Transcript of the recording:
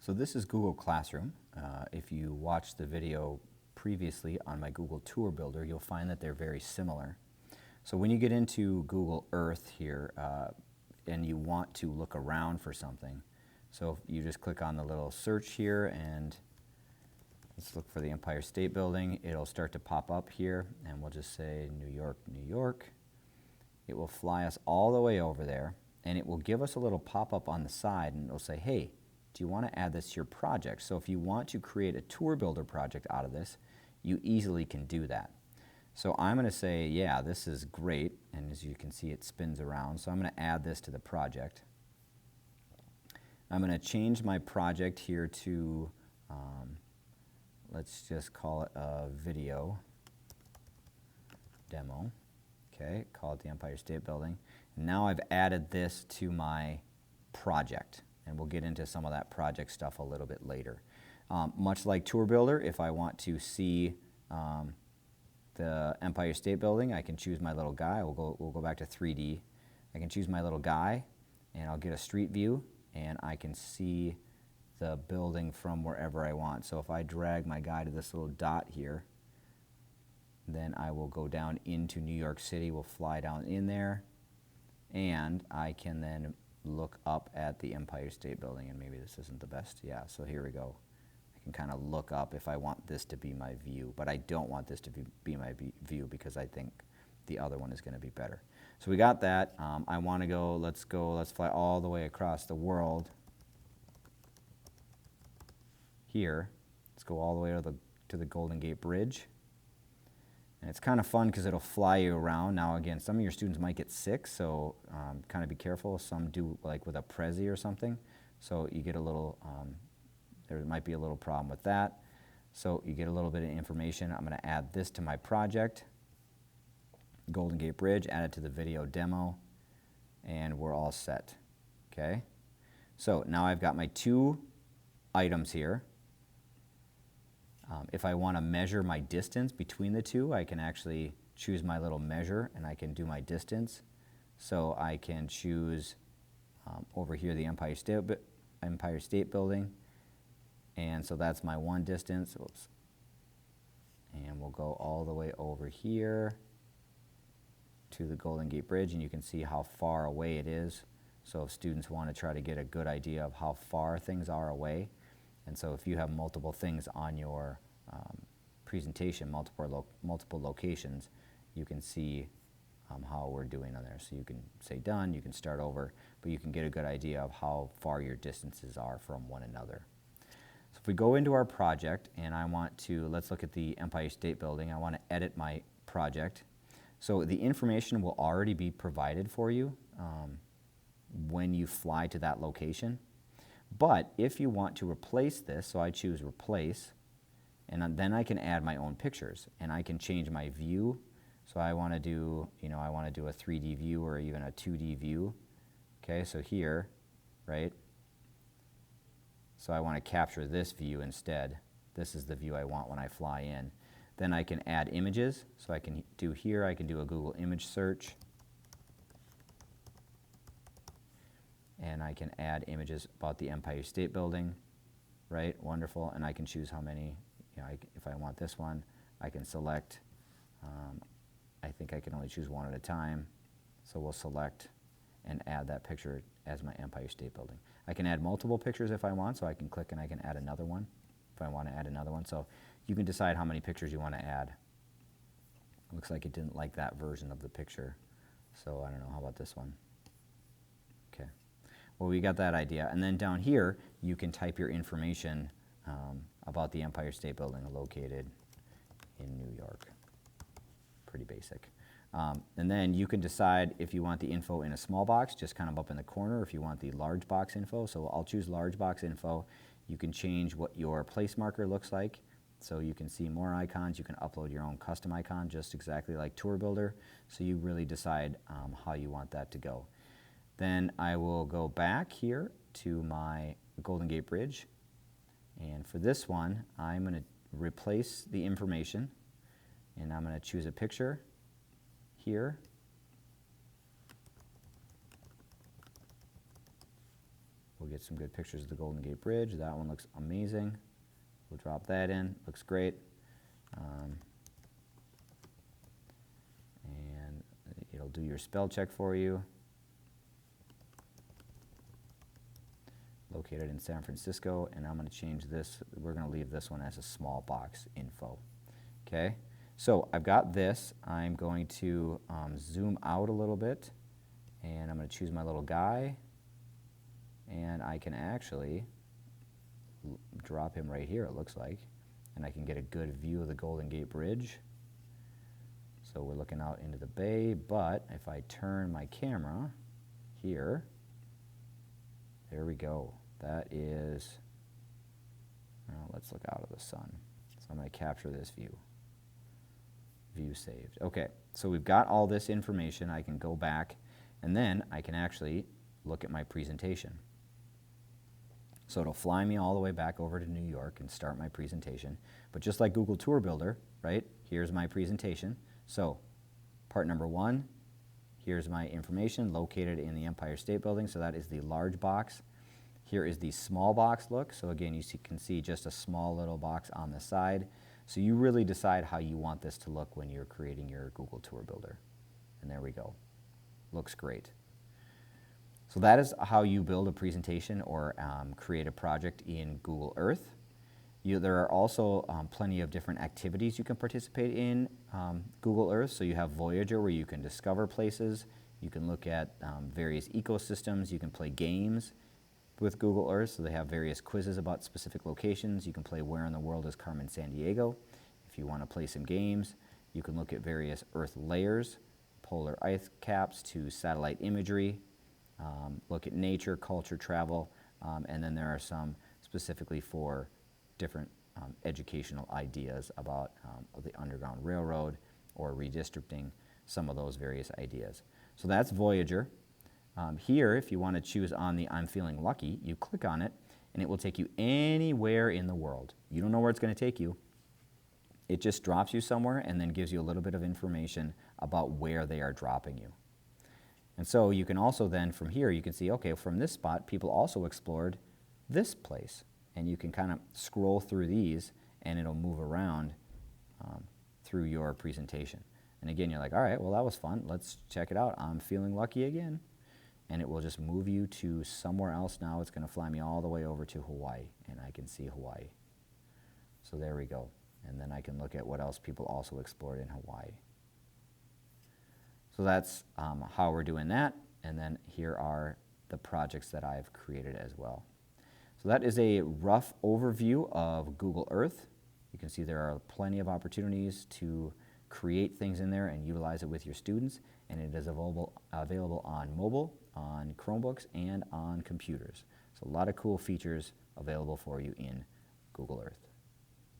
So this is Google Classroom. If you watched the video previously on my Google Tour Builder, you'll find that they're very similar. So when you get into Google Earth here and you want to look around for something, so you just click on the little search here and let's look for the Empire State Building. It'll start to pop up here and we'll just say New York, New York. It will fly us all the way over there and it will give us a little pop-up on the side and it'll say, hey, do you want to add this to your project? So if you want to create a tour builder project out of this, you easily can do that. So I'm going to say, yeah, this is great, and as you can see it spins around, so I'm going to add this to the project. I'm going to change my project here to, let's just call it a video demo. Okay, call it the Empire State Building. Now I've added this to my project, and we'll get into some of that project stuff a little bit later. Much like Tour Builder, if I want to see the Empire State Building, I can choose my little guy. We'll go back to 3D. I can choose my little guy, and I'll get a street view, and I can see the building from wherever I want. So if I drag my guy to this little dot here, then I will go down into New York City. We'll fly down in there, and I can then look up at the Empire State Building, and maybe this isn't the best. Yeah, so here we go. I can kind of look up if I want this to be my view, but I don't want this to be my view because I think the other one is going to be better. So we got that. I want to go, let's fly all the way across the world here. Let's go all the way to the Golden Gate Bridge. And it's kind of fun because it'll fly you around. Now again, some of your students might get sick, so kind of be careful. Some do like with a Prezi or something. So you get a little, there might be a little problem with that. So you get a little bit of information. I'm going to add this to my project. Golden Gate Bridge, add it to the video demo, and we're all set. Okay? So now I've got my two items here. If I want to measure my distance between the two, I can actually choose my little measure and I can do my distance. So I can choose over here the Empire State Building, and so that's my one distance. Oops. And we'll go all the way over here to the Golden Gate Bridge, and you can see how far away it is. So if students want to try to get a good idea of how far things are away, and so if you have multiple things on your presentation, multiple locations, you can see how we're doing on there. So you can say done, you can start over, but you can get a good idea of how far your distances are from one another. So if we go into our project and I want to, let's look at the Empire State Building, I want to edit my project. So the information will already be provided for you when you fly to that location. But if you want to replace this, so I choose replace, and then I can add my own pictures, and I can change my view. So I want to do, I want to do a 3D view or even a 2D view. Okay, so here, right? So I want to capture this view instead. This is the view I want when I fly in. Then I can add images. So I can do here, I can do a Google image search. And I can add images about the Empire State Building, right? Wonderful. And I can choose how many, if I want this one, I can select. I think I can only choose one at a time. So we'll select and add that picture as my Empire State Building. I can add multiple pictures if I want, so I can click and I can add another one if I want to add another one. So you can decide how many pictures you want to add. Looks like it didn't like that version of the picture. So I don't know, how about this one? Okay. Well, we got that idea. And then down here, you can type your information about the Empire State Building located in New York. Pretty basic. And then you can decide if you want the info in a small box, just kind of up in the corner, if you want the large box info. So I'll choose large box info. You can change what your place marker looks like. So you can see more icons. You can upload your own custom icon, just exactly like Tour Builder. So you really decide how you want that to go. Then I will go back here to my Golden Gate Bridge. And for this one, I'm going to replace the information. And I'm going to choose a picture here. we'll get some good pictures of the Golden Gate Bridge. That one looks amazing. We'll drop that in. Looks great. And it'll do your spell check for you. Located in San Francisco, and I'm going to change this. We're going to leave this one as a small box info. Okay, so I've got this. I'm going to zoom out a little bit, and I'm going to choose my little guy, and I can actually drop him right here, it looks like, and I can get a good view of the Golden Gate Bridge. So we're looking out into the bay, but if I turn my camera here, there we go. That is, well, let's look out of the sun. So I'm going to capture this view. View saved. Okay, so we've got all this information. I can go back, and then I can actually look at my presentation. So it'll fly me all the way back over to New York and start my presentation. But just like Google Tour Builder, right, here's my presentation. So part number 1, here's my information located in the Empire State Building. So that is the large box. Here is the small box look. So again, you can see just a small little box on the side. So you really decide how you want this to look when you're creating your Google Tour Builder. And there we go. Looks great. So that is how you build a presentation or create a project in Google Earth. There are also plenty of different activities you can participate in Google Earth. So you have Voyager, where you can discover places. You can look at various ecosystems. You can play games with Google Earth. So they have various quizzes about specific locations. You can play Where in the World is Carmen Sandiego? If you want to play some games. You can look at various Earth layers, polar ice caps to satellite imagery. Look at nature, culture, travel, and then there are some specifically for different educational ideas about the Underground Railroad or redistricting, some of those various ideas. So that's Voyager. Here, if you want to choose on the I'm Feeling Lucky, you click on it, and it will take you anywhere in the world. You don't know where it's going to take you. It just drops you somewhere and then gives you a little bit of information about where they are dropping you. And so you can also then, from here, you can see, okay, from this spot, people also explored this place. And you can kind of scroll through these, and it'll move around through your presentation. And again, you're like, all right, well, that was fun. Let's check it out. I'm feeling lucky again. And it will just move you to somewhere else now. It's going to fly me all the way over to Hawaii, and I can see Hawaii. So there we go. And then I can look at what else people also explored in Hawaii. So that's how we're doing that, and then here are the projects that I've created as well. So that is a rough overview of Google Earth. You can see there are plenty of opportunities to create things in there and utilize it with your students, and it is available on mobile, on Chromebooks, and on computers. So a lot of cool features available for you in Google Earth.